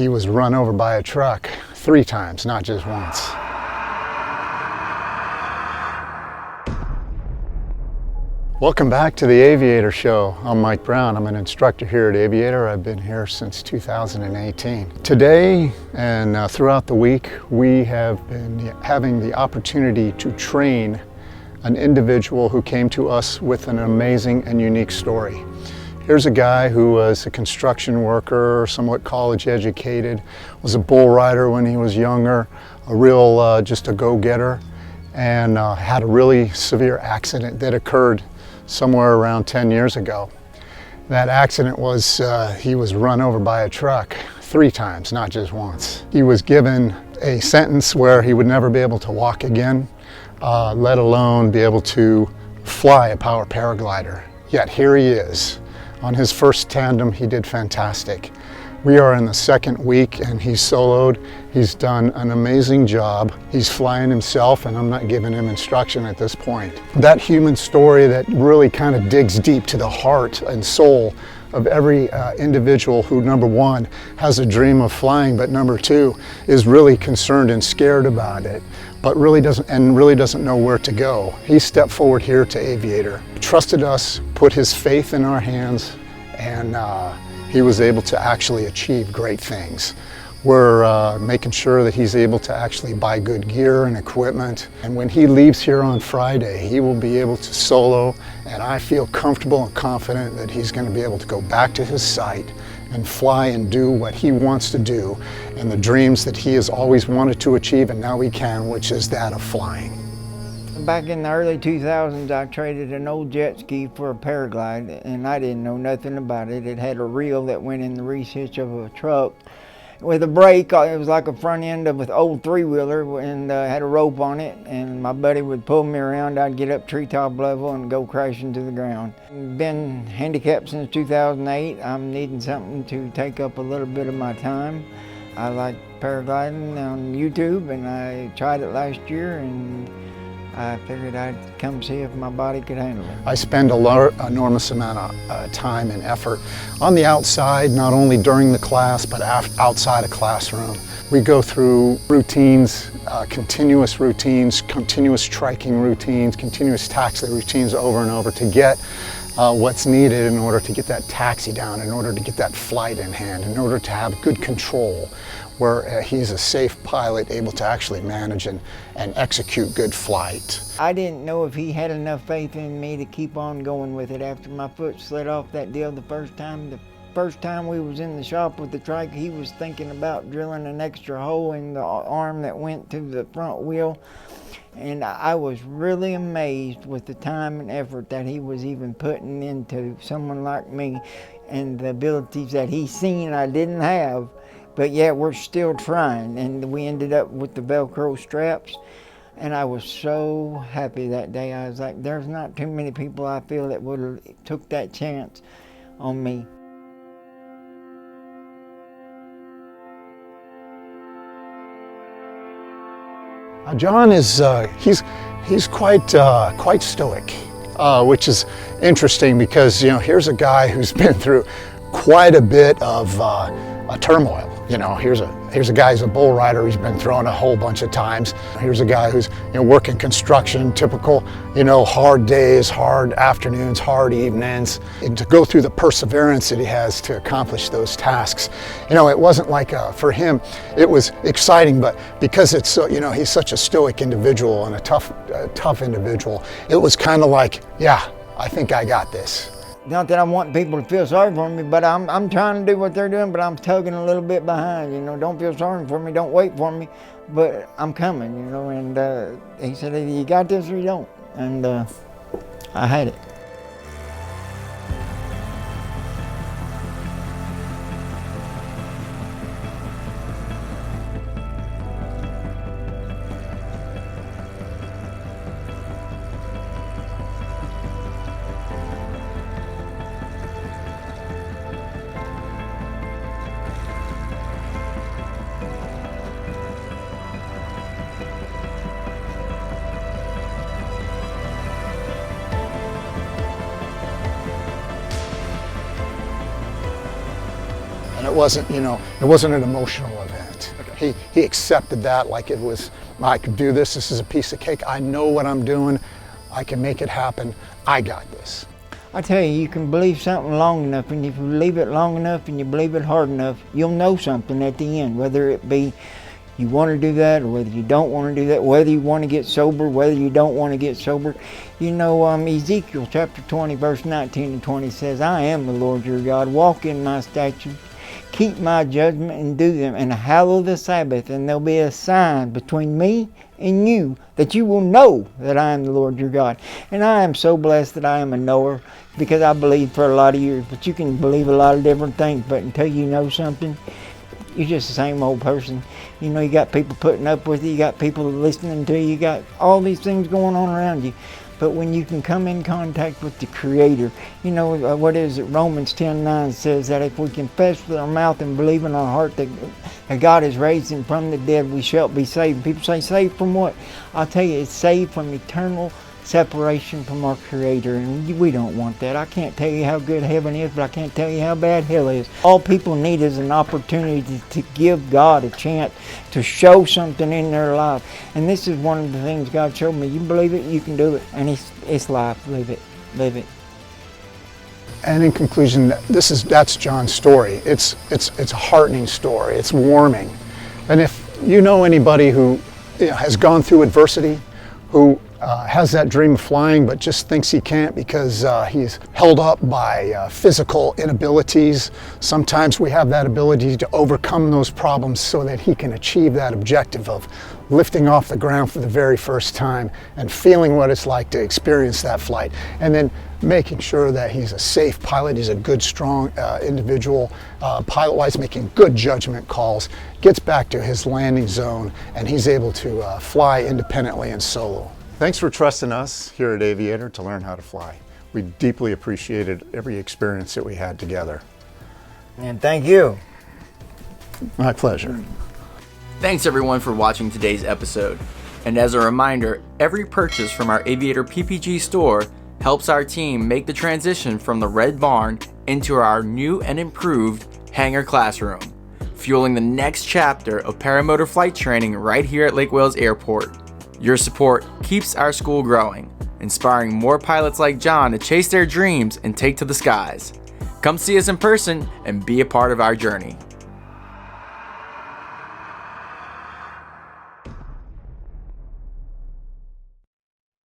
He was run over by a truck 3 times, not just once. Welcome back to the Aviator Show. I'm Mike Brown. I'm an instructor here at Aviator. I've been here since 2018. Today and throughout the week, we have been having the opportunity to train an individual who came to us with an amazing and unique story. Here's a guy who was a construction worker, somewhat college educated, was a bull rider when he was younger, a real just a go-getter, and had a really severe accident that occurred somewhere around 10 years ago. That accident was, he was run over by a truck 3 times, not just once. He was given a sentence where he would never be able to walk again, let alone be able to fly a power paraglider. Yet here he is. On his first tandem, he did fantastic. We are in the 2nd week and he's soloed. He's done an amazing job. He's flying himself and I'm not giving him instruction at this point. That human story that really kind of digs deep to the heart and soul of every individual who, number 1, has a dream of flying, but number 2, is really concerned and scared about it, but really doesn't know where to go. He stepped forward here to Aviator, trusted us, put his faith in our hands, and he was able to actually achieve great things. We're making sure that he's able to actually buy good gear and equipment. And when he leaves here on Friday, he will be able to solo, and I feel comfortable and confident that he's going to be able to go back to his site and fly and do what he wants to do and the dreams that he has always wanted to achieve, and now he can, which is that of flying. Back in the early 2000s, I traded an old jet ski for a paraglide, and I didn't know nothing about it. It had a reel that went in the rear hitch of a truck with a brake. It was like a front end of an old 3-wheeler, and had a rope on it, and my buddy would pull me around. I'd get up treetop level and go crashing to the ground. Been handicapped since 2008. I'm needing something to take up a little bit of my time. I like paragliding on YouTube, and I tried it last year, and I figured I'd come see if my body could handle it. I spend an enormous amount of time and effort on the outside, not only during the class, but outside a classroom. We go through routines, continuous triking routines, continuous taxi routines over and over to get what's needed in order to get that taxi down, in order to get that flight in hand, in order to have good control, where he's a safe pilot able to actually manage and execute good flight. I didn't know if he had enough faith in me to keep on going with it after my foot slid off that deal the first time. The first time we was in the shop with the trike, he was thinking about drilling an extra hole in the arm that went to the front wheel. And I was really amazed with the time and effort that he was even putting into someone like me and the abilities that he's seen I didn't have. But yet we're still trying, and we ended up with the Velcro straps, and I was so happy that day. I was like, there's not too many people I feel that would have took that chance on me. John is he's quite stoic, which is interesting because here's a guy who's been through quite a bit of a turmoil. Here's a guy who's a bull rider. He's been thrown a whole bunch of times. Here's a guy who's working construction, typical, hard days, hard afternoons, hard evenings, and to go through the perseverance that he has to accomplish those tasks. It wasn't like for him, it was exciting, but because it's he's such a stoic individual and a tough individual, it was kind of like, yeah, I think I got this. Not that I want people to feel sorry for me, but I'm trying to do what they're doing, but I'm tugging a little bit behind, Don't feel sorry for me, don't wait for me, but I'm coming, and he said, either you got this or you don't, and I had it. wasn't, you know, it wasn't an emotional event. Okay. He accepted that like it was, I could do this. This is a piece of cake. I know what I'm doing. I can make it happen. I got this. I tell you, you can believe something long enough, and if you believe it long enough and you believe it hard enough, you'll know something at the end, whether it be you want to do that or whether you don't want to do that, whether you want to get sober, whether you don't want to get sober. You know, Ezekiel chapter 20, verse 19 and 20 says, I am the Lord your God, walk in my statutes, keep my judgment and do them, and hallow the Sabbath, and there'll be a sign between me and you, that you will know that I am the Lord your God. And I am so blessed that I am a knower, because I believed for a lot of years. But you can believe a lot of different things, but until you know something, you're just the same old person. You know, you got people putting up with you, you got people listening to you, you got all these things going on around you. But when you can come in contact with the Creator, you know, what is it? Romans 10:9 says that if we confess with our mouth and believe in our heart that God has raised him from the dead, we shall be saved. People say, saved from what? I'll tell you, it's saved from eternal separation from our Creator, and we don't want that. I can't tell you how good heaven is, but I can't tell you how bad hell is. All people need is an opportunity to give God a chance to show something in their life. And this is one of the things God showed me. You believe it, you can do it, and it's life. Live it, live it. And in conclusion, that's John's story. It's a heartening story. It's warming. And if you know anybody who has gone through adversity, who has that dream of flying but just thinks he can't because he's held up by physical inabilities. Sometimes we have that ability to overcome those problems so that he can achieve that objective of lifting off the ground for the very first time and feeling what it's like to experience that flight, and then making sure that he's a safe pilot, he's a good, strong individual, pilot-wise, making good judgment calls, gets back to his landing zone, and he's able to fly independently and solo. Thanks for trusting us here at Aviator to learn how to fly. We deeply appreciated every experience that we had together. And thank you. My pleasure. Thanks everyone for watching today's episode. And as a reminder, every purchase from our Aviator PPG store helps our team make the transition from the Red Barn into our new and improved hangar classroom, fueling the next chapter of paramotor flight training right here at Lake Wales Airport. Your support keeps our school growing, inspiring more pilots like John to chase their dreams and take to the skies. Come see us in person and be a part of our journey.